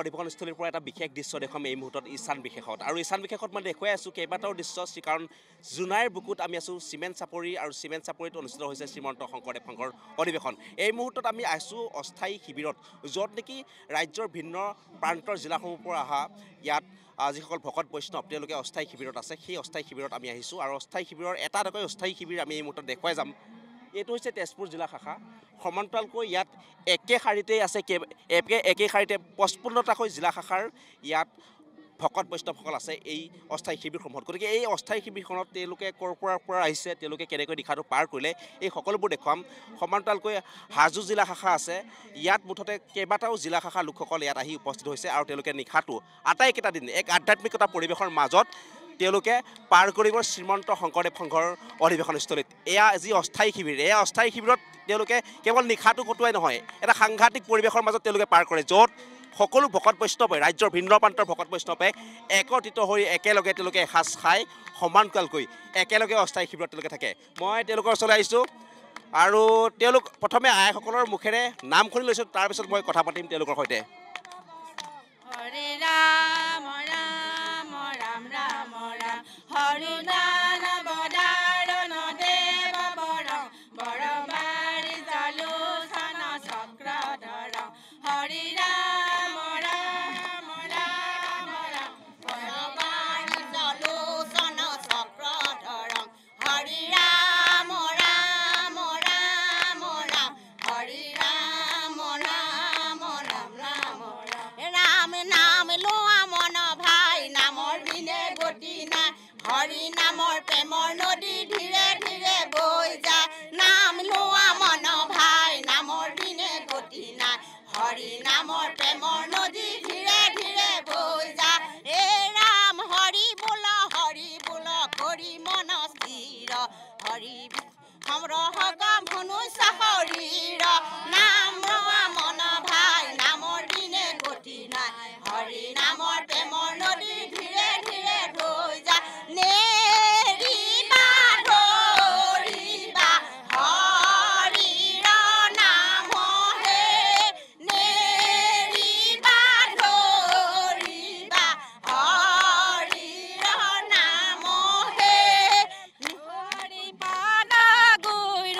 অধিৱেশনস্থলীৰ পৰা এটা বিশেষ দৃশ্য দেখুৱাম এই মুহূৰ্তত ঈশান বিশেষত আৰু ঈশান বিশেষত মই দেখুৱাই আছোঁ কেইবাটাও দৃশ্য কাৰণ জোনাইৰ বুকুত আমি আছোঁ চিমেণ্ট চাপৰি আৰু চিমেণ্ট চাপৰিত অনুষ্ঠিত হৈছে শ্ৰীমন্ত শংকৰদেৱ সংঘৰ অধিৱেশন এই মুহূৰ্তত আমি আছোঁ অস্থায়ী শিবিৰত য'ত নেকি ৰাজ্যৰ ভিন্ন প্ৰান্তৰ জিলাসমূহৰ পৰা অহা ইয়াত যিসকল ভকত বৈষ্ণৱ তেওঁলোকে অস্থায়ী শিবিৰত আছে সেই অস্থায়ী শিবিৰত আমি আহিছোঁ আৰু অস্থায়ী শিবিৰৰ এটা এটাকৈ অস্থায়ী শিবিৰ আমি এই মুহূৰ্তত দেখুৱাই যাম এইটো হৈছে তেজপুৰ জিলা শাখা সমান্তৰালকৈ ইয়াত একে শাৰীতেই আছে একে শাৰীতে 55টাকৈ জিলা শাখাৰ ইয়াত ভকত বৈষ্ণৱসকল আছে এই অস্থায়ী শিবিৰসমূহত গতিকে এই অস্থায়ী শিবিৰখনত তেওঁলোকে ক'ৰ পৰা আহিছে তেওঁলোকে কেনেকৈ নিশাটো পাৰ কৰিলে এই সকলোবোৰ দেখুৱাম সমান্তৰালকৈ হাজো জিলা শাখা আছে ইয়াত মুঠতে কেইবাটাও জিলা শাখাৰ লোকসকল ইয়াত আহি উপস্থিত হৈছে আৰু তেওঁলোকে নিশাটো আটাইকেইটা দিন এক আধ্যাত্মিকতা পৰিৱেশৰ মাজত তেওঁলোকে পাৰ কৰিব শ্ৰীমন্ত শংকৰদেৱ সংঘৰ অধিৱেশনস্থলীত এয়া যি অস্থায়ী শিবিৰ এই অস্থায়ী শিবিৰত তেওঁলোকে কেৱল নিশাটো কটোৱাই নহয় এটা সাংঘাতিক পৰিৱেশৰ মাজত তেওঁলোকে পাৰ কৰে য'ত সকলো ভকত বৈষ্ণৱে ৰাজ্যৰ ভিন্ন প্ৰান্তৰ ভকত বৈষ্ণৱে একত্ৰিত হৈ একেলগে তেওঁলোকে এসাঁজ খাই সমানকালকৈ একেলগে অস্থায়ী শিবিৰত তেওঁলোকে থাকে মই তেওঁলোকৰ ওচৰলৈ আহিছোঁ আৰু তেওঁলোক প্ৰথমে আইসকলৰ মুখেৰে নাম শুনি লৈছোঁ তাৰপিছত মই কথা পাতিম তেওঁলোকৰ সৈতে হৰে ৰাম ৰাম ৰাম ৰাম ৰাম হৰি দান বদাৰণ দেৱ বৰ বৰবাৰী জলোচন চক্ৰধৰ হৰি ৰাম ৰাম ৰাম ৰাম বৰবাৰী জলোচন চক্ৰধৰ হৰি ৰাম ৰাম ৰাম ৰাম হৰি ৰাম ৰাম ৰাম ৰাম ৰাম নাম লোৱা মন ভাই নামৰ বিনে গতি নাই হৰি নামৰ প্ৰেমৰ নদী ধীৰে ধীৰে বৈ যায় নাম লোৱা মন ভাই নামৰ বিনে গতি নাই হৰি নামৰ প্ৰেমৰ নদী ধীৰে ধীৰে বৈ যায় এ ৰাম হৰি বোল কৰি মন স্থিৰ হৰি সমৰহ গাম ধনুষ শৰীৰ নাম লোৱা মন ভাই নামৰ বিনে গতি নাই হৰি নামৰ প্ৰেমৰ নদী ধীৰে ধীৰে বৈ যায় নেৰিবা ধৰিবা হৰিৰ নামহে নেৰিবা ধৰিবা হৰিৰ নামহে হৰি পাদ গুই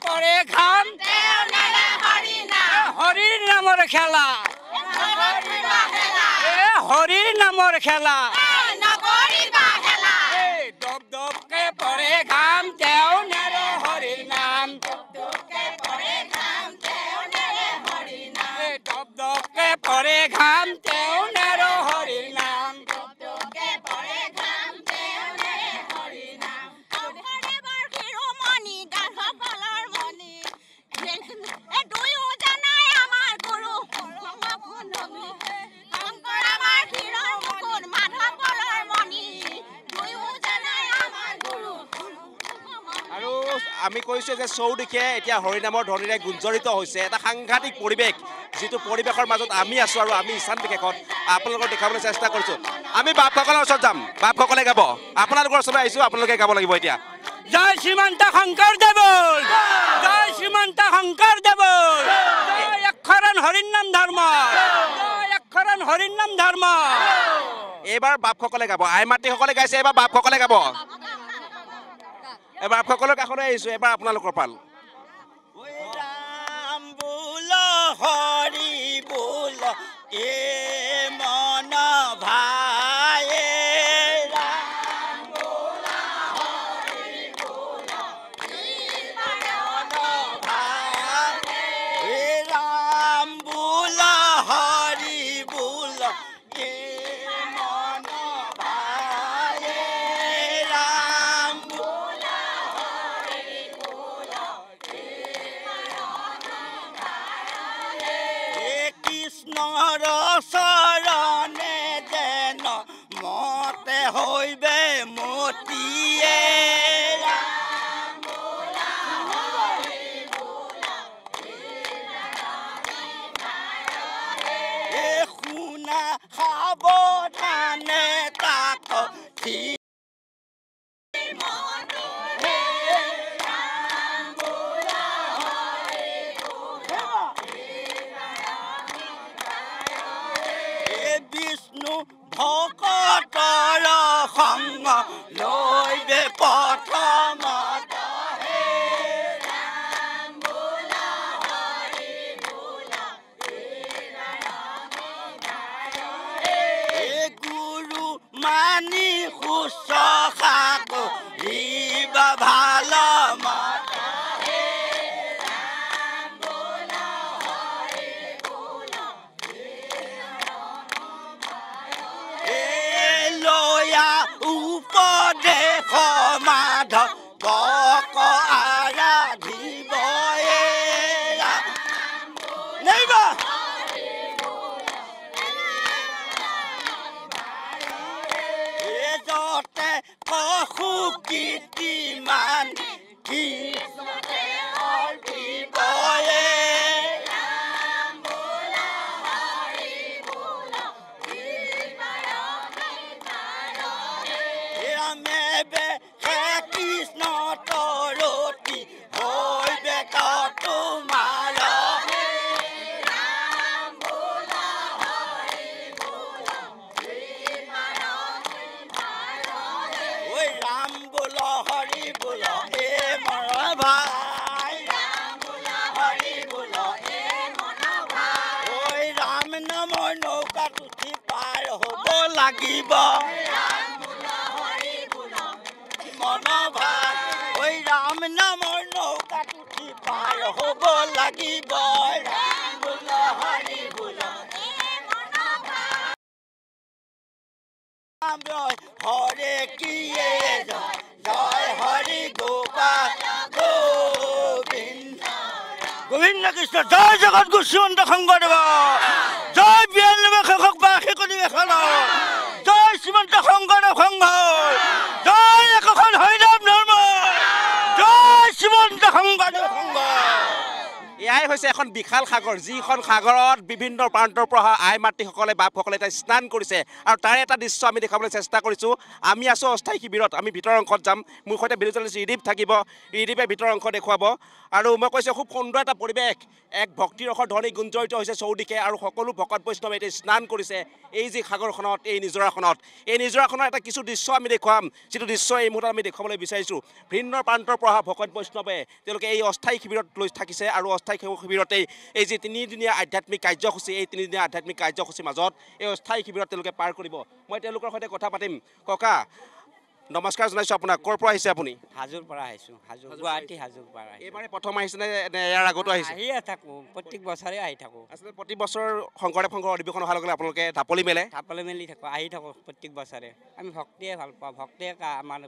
পৰে ঘাম তেওঁ নেৰে হৰি নাম হৰিৰ নামৰ খেলা নকৰিবা হেলা হৰিৰ নামৰ খেলা নকৰিবা হেলা দপ দপকে পৰে ঘাম তেওঁ নেৰে হৰিৰ নাম দুখে পৰে ঘাম তেওঁ নেৰে হৰি নাম দপ দপকে পৰে ঘাম তেওঁ নেৰে হৰিৰ নাম দুখে পৰে ঘাম তেওঁ নেৰে হৰি নাম শংকৰদেৱৰ শিৰোমণি গাধসকলৰ মণি এই দুয়োজনাই আমাৰ গুৰু শংকৰ আমাৰ শিৰৰ মুকুট মাধৱকলৰ মণি দুয়োজনাই আমাৰ গুৰু আৰু আমি কৈছোঁ যে চৌদিশে এতিয়া হৰিনামৰ ধ্বনিৰে গুঞ্জৰিত হৈছে এটা সাংঘাতিক পৰিৱেশ যিটো পৰিৱেশৰ মাজত আমি আছোঁ আৰু আমি ঈশান বিশেষত আপোনালোকক দেখাবলৈ চেষ্টা কৰিছোঁ আমি বাপসকলৰ ওচৰত যাম বাপসকলে গাব আপোনালোকৰ ওচৰলৈ আহিছোঁ আপোনালোকে গাব লাগিব এতিয়া জয় শ্ৰীমন্ত শংকৰদেৱ জয় শ্ৰীমন্ত শংকৰদেৱ জয় অক্ষৰণ হৰিৰ নাম ধৰ্ম জয় অক্ষৰণ হৰিৰ নাম ধৰ্ম এইবাৰ বাপসকলে গাব আই মাতৃসকলে গাইছে এইবাৰ বাপসকলে গাব এবাৰ বাপসকলৰ কাষলৈ আহিছোঁ এবাৰ আপোনালোকৰ পাল ৰাম বোল হৰি বোল এ মন ভাই ৰাম বোল হৰি বোল মন ভাই ৰাম বোল হৰি বোল এ মন ভাই ৰাম বোল কৃষ্ণৰ চৰণে যেন মতে হৈবে মতিয়ে শুনা সাৱধানে তাক বিষ্ণু ভকতৰ সংগ লৈবে প্ৰথমত গুৰু মানি শুশ্ৰূষাক ৰিবা ভাল মত লয়া উপদেশ মাধৱ কক আৰাধিব নাইবা যতে কহু কীৰ্তিমান কি কৃষ্ণ তৰতি হৈবে তোমাৰ ঐ ৰাম বোল হৰি বোল এ মৰ ভাই হৰি বোল ঐ ৰাম নামৰ নৌকাত উঠি পাৰ হ'ব লাগিব মন ভাই ঐ ৰাম নামৰ নৌকাত উঠি পাৰ হ'ব লাগিব ৰাম বোল হৰি বোল হৰে কিয়ে জয় হৰি গোপাল গোবিন্দ গোবিন্দ কৃষ্ণ জয় জগত গুৰু শ্ৰীমন্ত শংকৰদেৱ জয় 92 শেষক বা শেষনি এখন জয় শ্ৰীমন্ত শংকৰদেৱ সংঘ জয় একখন হৰিনাম ধৰ্ম জয় শ্ৰীমন্ত শংকৰদেৱ সংঘ এয়াই এয়াই হৈছে এখন বিশাল সাগৰ, যিখন সাগৰত বিভিন্ন প্ৰান্তৰ পৰা অহা আই মাতৃসকলে বাপসকলে তাই স্নান কৰিছে আৰু তাৰে এটা দৃশ্য আমি দেখাবলৈ চেষ্টা কৰিছোঁ। আমি আছোঁ অস্থায়ী শিবিৰত, আমি ভিতৰৰ অংশত যাম। মোৰ সৈতে ভিডিঅ' জাৰ্নেলিষ্ট ৰিদীপ থাকিব, ৰিদীপে ভিতৰৰ অংশ দেখুৱাব। আৰু মই কৈছোঁ খুব সুন্দৰ এটা পৰিৱেশ, এক ভক্তিৰ ৰসৰ ধ্বনি গুঞ্জৰিত হৈছে চৌদিশে আৰু সকলো ভকত বৈষ্ণৱে এতিয়া স্নান কৰিছে এই যি সাগৰখনত, এই নিজৰাখনত। এই নিজৰাখনৰ এটা কিছু দৃশ্য আমি দেখুৱাম, যিটো দৃশ্য এই মুহূৰ্তত আমি দেখুৱাবলৈ বিচাৰিছোঁ। ভিন্ন প্ৰান্তৰ পৰা অহা ভকত বৈষ্ণৱে তেওঁলোকে এই অস্থায়ী শিবিৰত লৈ থাকিছে আৰু অস্থায়ী শিবিৰতেই এই যি তিনিদিনীয়া আধ্যাত্মিক কাৰ্যসূচী, এই তিনিদিনীয়া আধ্যাত্মিক কাৰ্যসূচীৰ মাজত এই অস্থায়ী শিবিৰত তেওঁলোকে পাৰ কৰিব। মই তেওঁলোকৰ সৈতে কথা পাতিম। ককা নমস্কাৰ জনাইছোঁ আপোনাক। ক'ৰ পৰা আহিছে আপুনি? হাজোৰ পৰা আহিছোঁ, গুৱাহাটী হাজোৰ পৰা এইবাৰে প্ৰথম আহিছেনে নে ইয়াৰ আগতো আহিছে? আহিয়ে থাকোঁ, প্ৰত্যেক বছৰে আহি থাকোঁ। আচলতে প্ৰতি বছৰ শংকৰদেৱ সংঘৰ অধিৱেশন অহাৰ লগে লগে আপোনালোকে ঢাপলি মেলে? ঢাপলি মেলি থাকোঁ, আহি থাকোঁ প্ৰত্যেক বছৰে। আমি ভক্তিয়ে ভাল পাওঁ, ভক্তিয়ে আমাৰ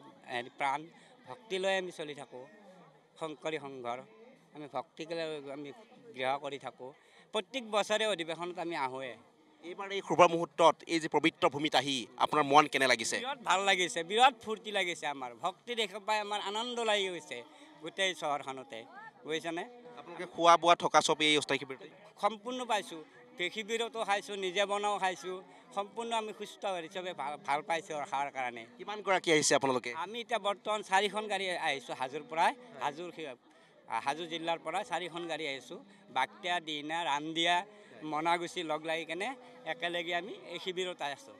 প্ৰাণ, ভক্তি লৈ আমি চলি থাকোঁ। শংকৰী সংঘৰ আমি ভক্তিক লৈ আমি গৃহ কৰি থাকোঁ। প্ৰত্যেক বছৰে অধিৱেশনত আমি আহোঁৱে। এইবাৰ এই শুভ মুহূৰ্তত এই যে পবিত্ৰ ভূমিত আহি আপোনাৰ মন কেনে লাগিছে? বিৰাট ভাল লাগিছে, বিৰাট ফূৰ্তি লাগিছে। আমাৰ ভক্তি দেখা পাই আমাৰ আনন্দ লাগি গৈছে গোটেই চহৰখনতে, বুজিছেনে? আপোনালোকে খোৱা বোৱা থকা চব এই অস্থায়ী শিবিৰতে? সম্পূৰ্ণ পাইছোঁ, শিবিৰতো খাইছোঁ, নিজে বনাও খাইছোঁ। সম্পূৰ্ণ আমি সুস্থ হিচাপে ভাল পাইছোঁ ৰখাৰ কাৰণে। কিমানগৰাকী আহিছে আপোনালোকে? আমি এতিয়া বৰ্তমান 4খন গাড়ী আহিছোঁ হাজোৰ পৰাই, হাজো জিলাৰ পৰা 4খন গাড়ী আহিছোঁ। বাক্তিয়া, দিহিঙীয়া, ৰামদিয়া, মনাগুচি লগ লাগি কেনে একেলগে আমি এই শিবিৰত আছোঁ।